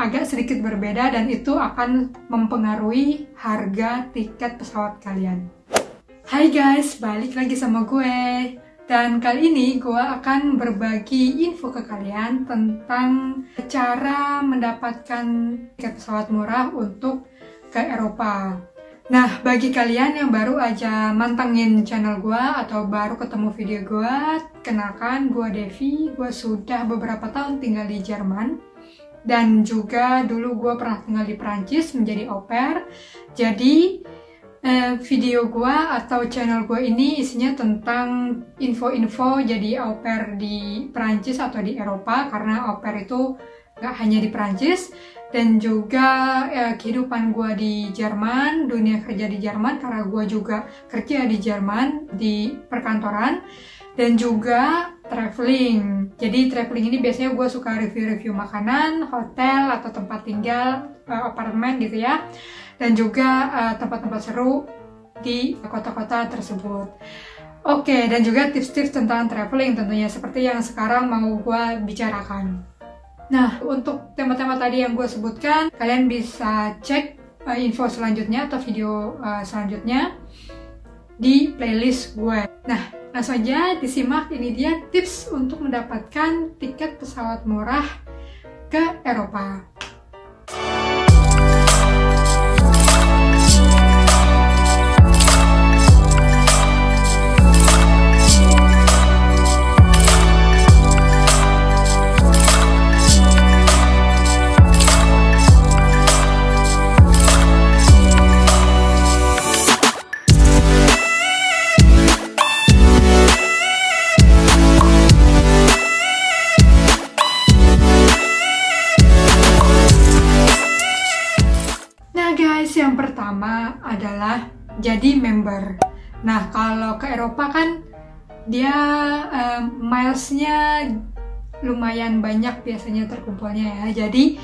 agak sedikit berbeda dan itu akan mempengaruhi harga tiket pesawat kalian. Hai guys, balik lagi sama gue. Dan kali ini gue akan berbagi info ke kalian tentang cara mendapatkan tiket pesawat murah untuk ke Eropa. Nah, bagi kalian yang baru aja mantengin channel gue atau baru ketemu video gue, kenalkan gue Devi. Gue sudah beberapa tahun tinggal di Jerman. Dan juga dulu gue pernah tinggal di Prancis menjadi au pair. Jadi video gue atau channel gue ini isinya tentang info-info jadi au pair di Prancis atau di Eropa, karena au pair itu gak hanya di Prancis, dan juga kehidupan gue di Jerman, dunia kerja di Jerman karena gue juga kerja di Jerman di perkantoran, dan juga traveling. Jadi traveling ini biasanya gue suka review-review makanan, hotel atau tempat tinggal, apartemen gitu ya, dan juga tempat-tempat seru di kota-kota tersebut. Oke, dan juga tips-tips tentang traveling tentunya seperti yang sekarang mau gue bicarakan. Nah, untuk tema-tema tadi yang gue sebutkan, kalian bisa cek info selanjutnya atau video selanjutnya di playlist gue. Nah, langsung aja disimak, ini dia tips untuk mendapatkan tiket pesawat murah ke Eropa. Yang pertama adalah jadi member. Nah, kalau ke Eropa kan dia milesnya lumayan banyak biasanya terkumpulnya ya. Jadi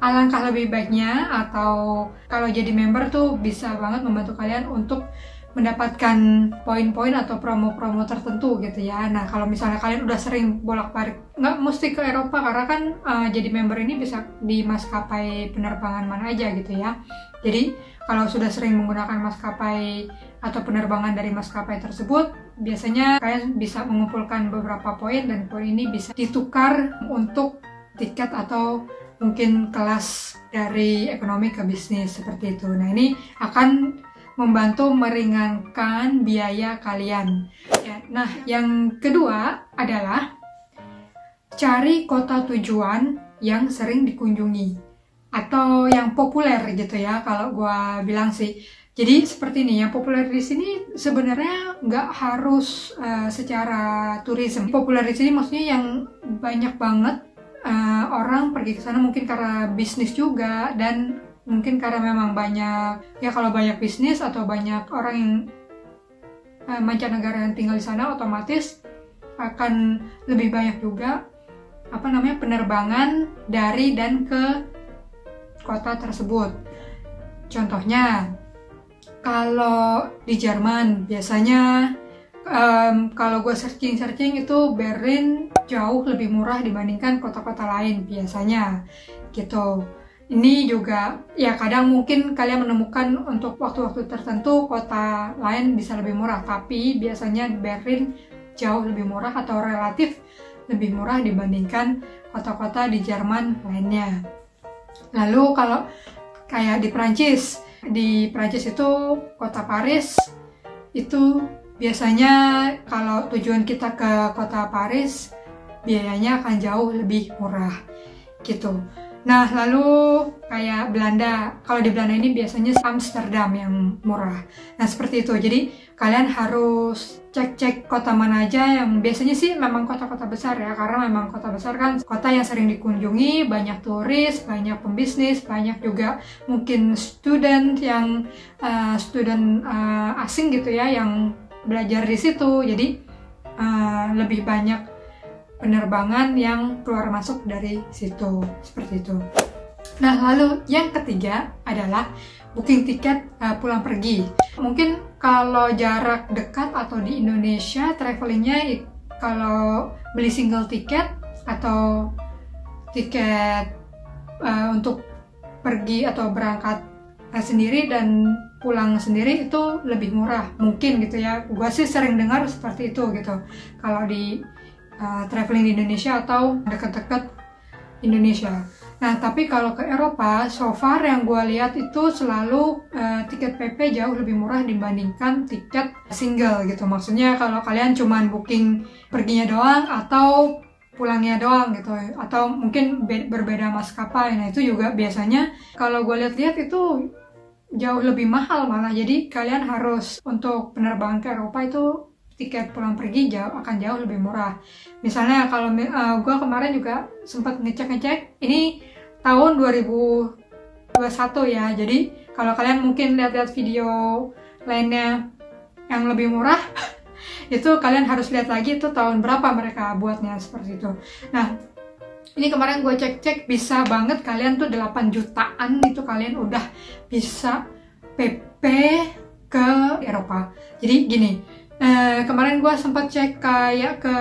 alangkah lebih baiknya atau kalau jadi member tuh bisa banget membantu kalian untuk mendapatkan poin-poin atau promo-promo tertentu gitu ya. Nah, kalau misalnya kalian udah sering bolak-balik, nggak mesti ke Eropa karena kan jadi member ini bisa di maskapai penerbangan mana aja gitu ya. Jadi kalau sudah sering menggunakan maskapai atau penerbangan dari maskapai tersebut, biasanya kalian bisa mengumpulkan beberapa poin dan poin ini bisa ditukar untuk tiket atau mungkin kelas dari ekonomi ke bisnis seperti itu. Nah, ini akan membantu meringankan biaya kalian. Ya, nah, yang kedua adalah cari kota tujuan yang sering dikunjungi atau yang populer gitu ya, kalau gua bilang sih. Jadi seperti ini, yang populer di sini sebenarnya nggak harus secara turisme. Populer di sini maksudnya yang banyak banget orang pergi ke sana, mungkin karena bisnis juga, dan mungkin karena memang banyak, ya kalau banyak bisnis atau banyak orang yang mancanegara yang tinggal di sana, otomatis akan lebih banyak juga penerbangan dari dan ke kota tersebut. Contohnya, kalau di Jerman biasanya kalau gue searching itu Berlin jauh lebih murah dibandingkan kota-kota lain biasanya gitu. Ini juga ya kadang mungkin kalian menemukan untuk waktu-waktu tertentu kota lain bisa lebih murah, tapi biasanya Berlin jauh lebih murah atau relatif lebih murah dibandingkan kota-kota di Jerman lainnya. Lalu kalau kayak di Prancis itu kota Paris itu biasanya kalau tujuan kita ke kota Paris biayanya akan jauh lebih murah gitu. Nah, lalu kayak Belanda, kalau di Belanda ini biasanya Amsterdam yang murah. Nah, seperti itu. Jadi, kalian harus cek-cek kota mana aja yang biasanya sih memang kota-kota besar ya, karena memang kota besar kan kota yang sering dikunjungi, banyak turis, banyak pembisnis, banyak juga mungkin student yang asing gitu ya, yang belajar di situ. Jadi, lebih banyak penerbangan yang keluar masuk dari situ, seperti itu. Nah, lalu yang ketiga adalah booking tiket pulang pergi. Mungkin kalau jarak dekat atau di Indonesia travelingnya kalau beli single tiket atau tiket untuk pergi atau berangkat sendiri dan pulang sendiri itu lebih murah mungkin gitu ya. Gue sih sering dengar seperti itu gitu kalau di traveling di Indonesia atau dekat-dekat Indonesia. Nah tapi kalau ke Eropa, so far yang gue lihat itu selalu tiket PP jauh lebih murah dibandingkan tiket single gitu. Maksudnya kalau kalian cuman booking perginya doang atau pulangnya doang gitu, atau mungkin berbeda maskapai. Nah itu juga biasanya kalau gue lihat-lihat itu jauh lebih mahal malah. Jadi kalian harus untuk penerbangan ke Eropa itu tiket pulang pergi akan jauh lebih murah. Misalnya kalau gue kemarin juga sempat ngecek ini tahun 2021 ya. Jadi kalau kalian mungkin lihat-lihat video lainnya yang lebih murah itu kalian harus lihat lagi itu tahun berapa mereka buatnya seperti itu. Nah ini kemarin gue cek bisa banget kalian tuh 8 jutaan itu kalian udah bisa PP ke Eropa. Jadi gini, kemarin gue sempat cek kayak ke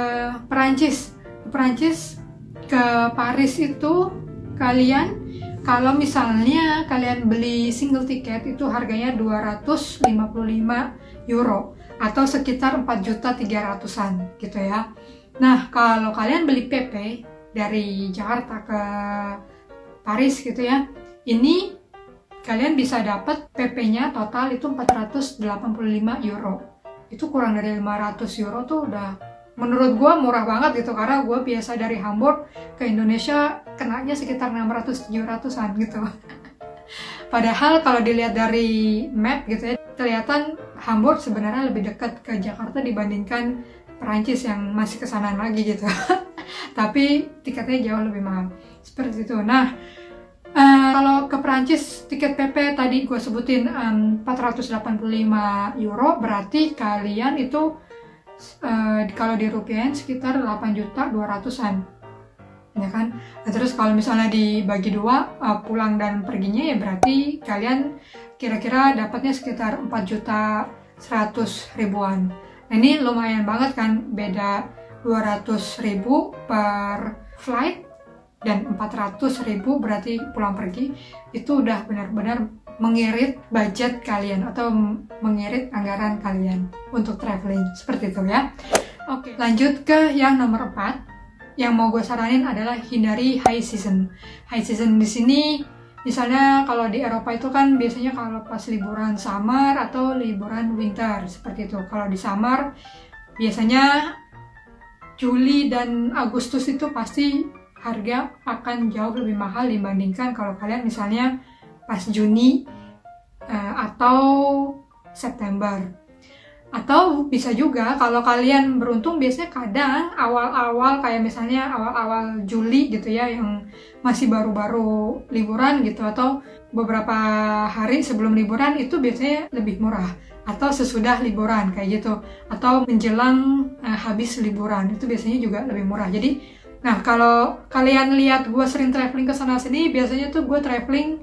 Perancis ke Paris itu kalian kalau misalnya kalian beli single tiket itu harganya 255 euro atau sekitar 4.300.000-an gitu ya. Nah kalau kalian beli PP dari Jakarta ke Paris gitu ya, ini kalian bisa dapat PP-nya total itu 485 euro. Itu kurang dari 500 euro tuh udah menurut gue murah banget gitu, karena gue biasa dari Hamburg ke Indonesia kenanya sekitar 600-700an gitu. Padahal kalau dilihat dari map gitu ya, kelihatan Hamburg sebenarnya lebih dekat ke Jakarta dibandingkan Perancis yang masih kesanaan lagi gitu. Tapi tiketnya jauh lebih mahal seperti itu. Nah kalau ke Perancis tiket PP tadi gue sebutin 485 euro, berarti kalian itu kalau dirupiahin sekitar 8.200.000-an ya kan. Nah, terus kalau misalnya dibagi dua pulang dan perginya ya berarti kalian kira-kira dapatnya sekitar 4.100.000-an. Nah ini lumayan banget kan, beda 200.000 per flight dan 400.000 berarti pulang pergi. Itu udah benar-benar mengirit budget kalian atau mengirit anggaran kalian untuk traveling seperti itu ya. Oke, lanjut ke yang nomor 4. Yang mau gue saranin adalah hindari high season. High season di sini misalnya kalau di Eropa itu kan biasanya kalau pas liburan summer atau liburan winter seperti itu. Kalau di summer biasanya Juli dan Agustus itu pasti harga akan jauh lebih mahal dibandingkan kalau kalian misalnya pas Juni atau September. Atau bisa juga kalau kalian beruntung biasanya kadang awal-awal kayak misalnya awal-awal Juli gitu ya, yang masih baru-baru liburan gitu atau beberapa hari sebelum liburan itu biasanya lebih murah, atau sesudah liburan kayak gitu, atau menjelang habis liburan itu biasanya juga lebih murah. Jadi nah kalau kalian lihat gue sering traveling ke sana sini, biasanya tuh gue traveling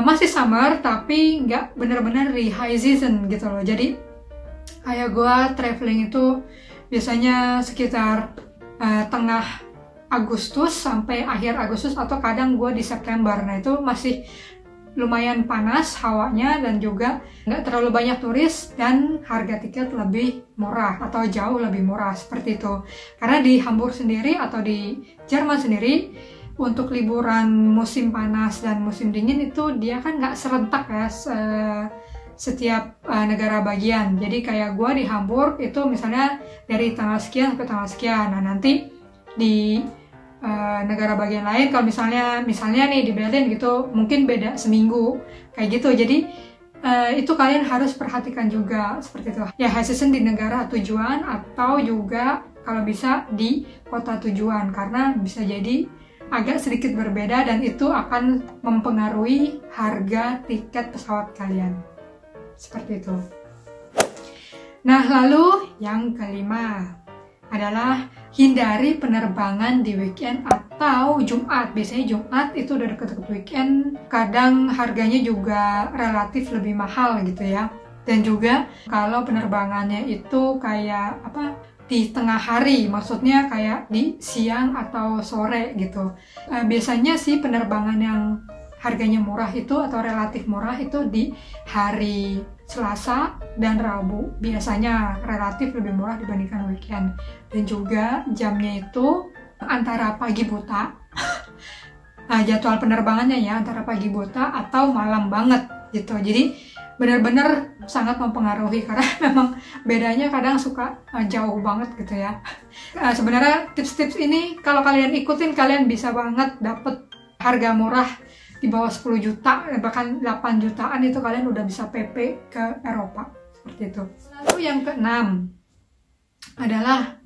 masih summer tapi nggak bener-bener di high season gitu loh. Jadi kayak gue traveling itu biasanya sekitar tengah Agustus sampai akhir Agustus, atau kadang gue di September. Nah itu masih lumayan panas hawanya dan juga nggak terlalu banyak turis dan harga tiket lebih murah atau jauh lebih murah seperti itu. Karena di Hamburg sendiri atau di Jerman sendiri untuk liburan musim panas dan musim dingin itu dia kan nggak serentak ya setiap negara bagian. Jadi kayak gue di Hamburg itu misalnya dari tanggal sekian sampai tanggal sekian. Nah nanti di negara bagian lain kalau misalnya nih di Berlin gitu mungkin beda seminggu kayak gitu. Jadi itu kalian harus perhatikan juga seperti itu ya, high season di negara tujuan atau juga kalau bisa di kota tujuan, karena bisa jadi agak sedikit berbeda dan itu akan mempengaruhi harga tiket pesawat kalian seperti itu. Nah lalu yang kelima adalah hindari penerbangan di weekend atau Jumat. Biasanya Jumat itu udah deket-deket weekend, kadang harganya juga relatif lebih mahal gitu ya. Dan juga kalau penerbangannya itu kayak di tengah hari, maksudnya kayak di siang atau sore gitu. Biasanya sih penerbangan yang harganya murah itu atau relatif murah itu di hari Selasa dan Rabu. Biasanya relatif lebih murah dibandingkan weekend. Dan juga jamnya itu antara pagi buta, nah jadwal penerbangannya ya antara pagi buta atau malam banget gitu. Jadi benar-benar sangat mempengaruhi karena memang bedanya kadang suka jauh banget gitu ya. Sebenarnya tips-tips ini kalau kalian ikutin kalian bisa banget dapet harga murah di bawah 10 juta, bahkan 8 jutaan itu kalian udah bisa PP ke Eropa seperti itu. Lalu yang keenam adalah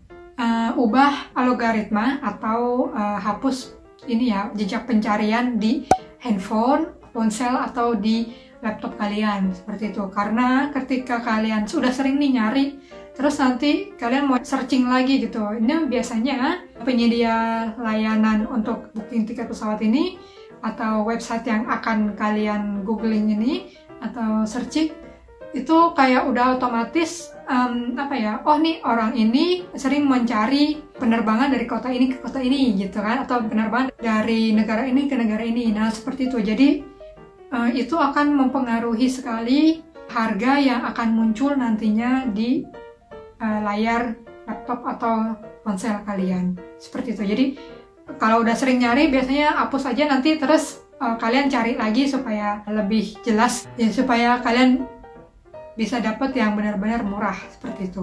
ubah algoritma atau hapus ini ya jejak pencarian di handphone, ponsel atau di laptop kalian seperti itu. Karena ketika kalian sudah sering nih nyari, terus nanti kalian mau searching lagi gitu. Ini biasanya penyedia layanan untuk booking tiket pesawat ini atau website yang akan kalian googling ini atau searching itu kayak udah otomatis oh nih orang ini sering mencari penerbangan dari kota ini ke kota ini gitu kan, atau penerbangan dari negara ini ke negara ini. Nah seperti itu. Jadi itu akan mempengaruhi sekali harga yang akan muncul nantinya di layar laptop atau ponsel kalian seperti itu. Jadi kalau udah sering nyari biasanya hapus aja, nanti terus kalian cari lagi supaya lebih jelas ya, supaya kalian bisa dapat yang benar-benar murah seperti itu.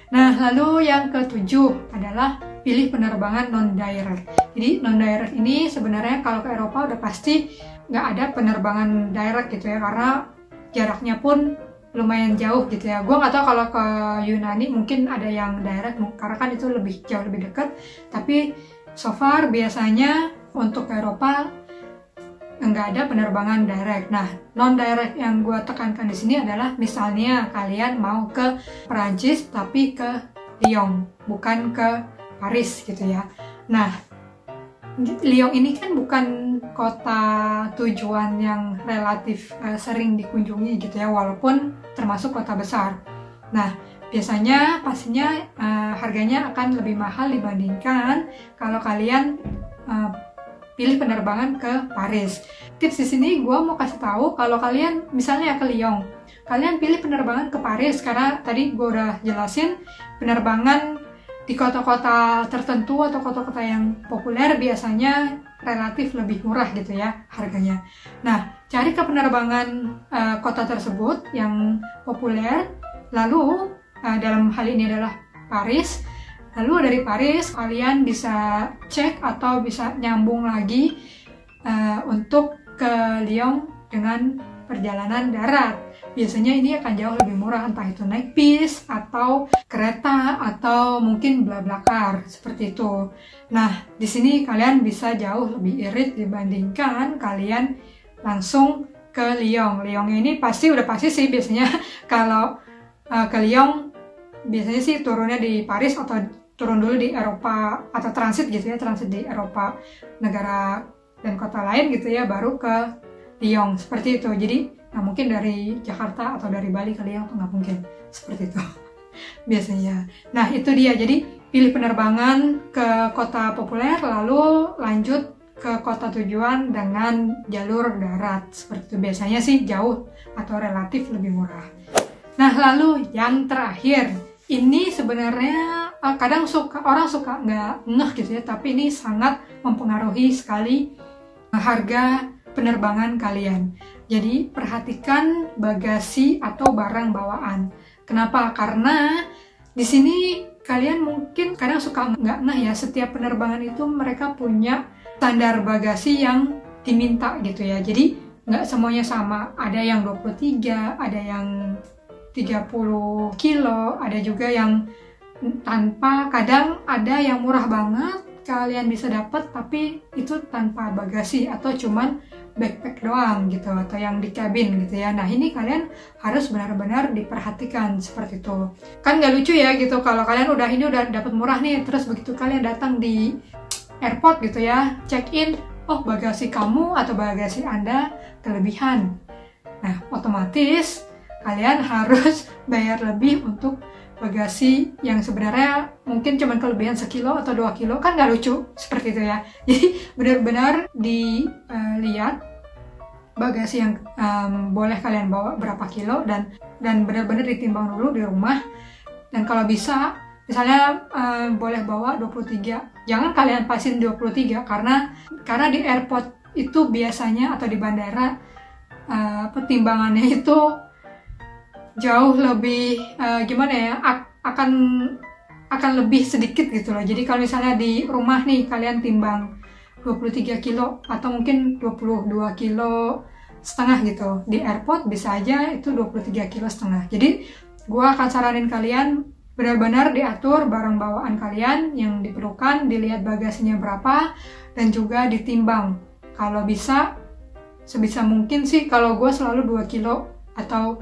Nah lalu yang ketujuh adalah pilih penerbangan non-direct. Jadi non-direct ini sebenarnya kalau ke Eropa udah pasti nggak ada penerbangan direct gitu ya, karena jaraknya pun lumayan jauh gitu ya. Gue nggak tahu kalau ke Yunani mungkin ada yang direct, karena kan itu jauh lebih dekat. Tapi so far biasanya untuk ke Eropa nggak ada penerbangan direct. Nah, non-direct yang gue tekankan di sini adalah misalnya kalian mau ke Perancis tapi ke Lyon, bukan ke Paris gitu ya. Nah, Lyon ini kan bukan kota tujuan yang relatif sering dikunjungi gitu ya, walaupun termasuk kota besar. Nah, biasanya pastinya harganya akan lebih mahal dibandingkan kalau kalian pilih penerbangan ke Paris. Tips di sini gue mau kasih tahu kalau kalian misalnya ke Lyon, kalian pilih penerbangan ke Paris karena tadi gue udah jelasin penerbangan di kota-kota tertentu atau kota-kota yang populer biasanya relatif lebih murah gitu ya harganya. Nah, cari ke penerbangan kota tersebut yang populer, lalu dalam hal ini adalah Paris. Lalu dari Paris kalian bisa cek atau bisa nyambung lagi untuk ke Lyon dengan perjalanan darat. Biasanya ini akan jauh lebih murah, entah itu naik bis atau kereta atau mungkin BlaBlaCar seperti itu. Nah, di sini kalian bisa jauh lebih irit dibandingkan kalian langsung ke Lyon. Lyon ini udah pasti sih biasanya kalau ke Lyon biasanya sih turunnya di Paris atau turun dulu di Eropa atau transit gitu ya, transit di Eropa negara dan kota lain gitu ya, baru ke Lyon seperti itu. Jadi nah mungkin dari Jakarta atau dari Bali ke Lyon tuh nggak mungkin seperti itu biasanya. Nah itu dia, jadi pilih penerbangan ke kota populer lalu lanjut ke kota tujuan dengan jalur darat seperti itu. Biasanya sih jauh atau relatif lebih murah. Nah lalu yang terakhir, ini sebenarnya kadang orang suka nggak ngeh gitu ya, tapi ini sangat mempengaruhi sekali harga penerbangan kalian. Jadi perhatikan bagasi atau barang bawaan. Kenapa? Karena di sini kalian mungkin kadang suka nggak ngeh ya, setiap penerbangan itu mereka punya standar bagasi yang diminta gitu ya. Jadi nggak semuanya sama. Ada yang 23, ada yang 30 kilo, ada juga yang tanpa, kadang ada yang murah banget kalian bisa dapat tapi itu tanpa bagasi atau cuman backpack doang gitu, atau yang di cabin gitu ya. Nah ini kalian harus benar-benar diperhatikan seperti itu. Kan nggak lucu ya gitu kalau kalian udah dapat murah nih, terus begitu kalian datang di airport gitu ya, check in, oh bagasi kamu atau bagasi Anda kelebihan. Nah otomatis kalian harus bayar lebih untuk bagasi yang sebenarnya mungkin cuman kelebihan sekilo atau 2 kilo, kan nggak lucu seperti itu ya. Jadi benar-benar dilihat bagasi yang boleh kalian bawa berapa kilo, dan benar-benar ditimbang dulu di rumah. Dan kalau bisa misalnya boleh bawa 23, jangan kalian pasin 23 karena di airport itu biasanya atau di bandara pertimbangannya itu jauh lebih gimana ya, akan lebih sedikit gitu loh. Jadi kalau misalnya di rumah nih kalian timbang 23 kilo atau mungkin 22 kilo setengah gitu, di airport bisa aja itu 23 kilo setengah. Jadi gua akan saranin kalian benar-benar diatur barang bawaan kalian yang diperlukan, dilihat bagasinya berapa, dan juga ditimbang. Kalau bisa, sebisa mungkin sih kalau gue selalu 2 kilo atau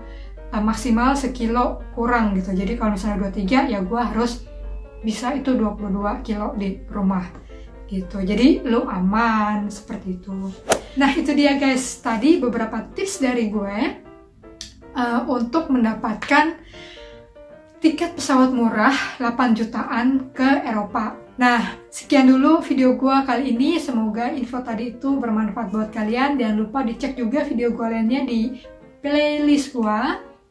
maksimal sekilo kurang gitu. Jadi kalau misalnya 23 ya gue harus bisa itu 22 kilo di rumah gitu. Jadi lu aman seperti itu. Nah itu dia guys, tadi beberapa tips dari gue untuk mendapatkan tiket pesawat murah 8 jutaan ke Eropa. Nah, sekian dulu video gue kali ini. Semoga info tadi itu bermanfaat buat kalian. Jangan lupa dicek juga video gue lainnya di playlist gue.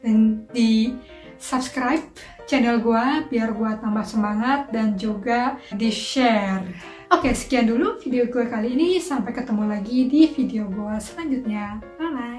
Dan di subscribe channel gue biar gue tambah semangat. Dan juga di share. Oke, sekian dulu video gue kali ini. Sampai ketemu lagi di video gue selanjutnya. Bye-bye.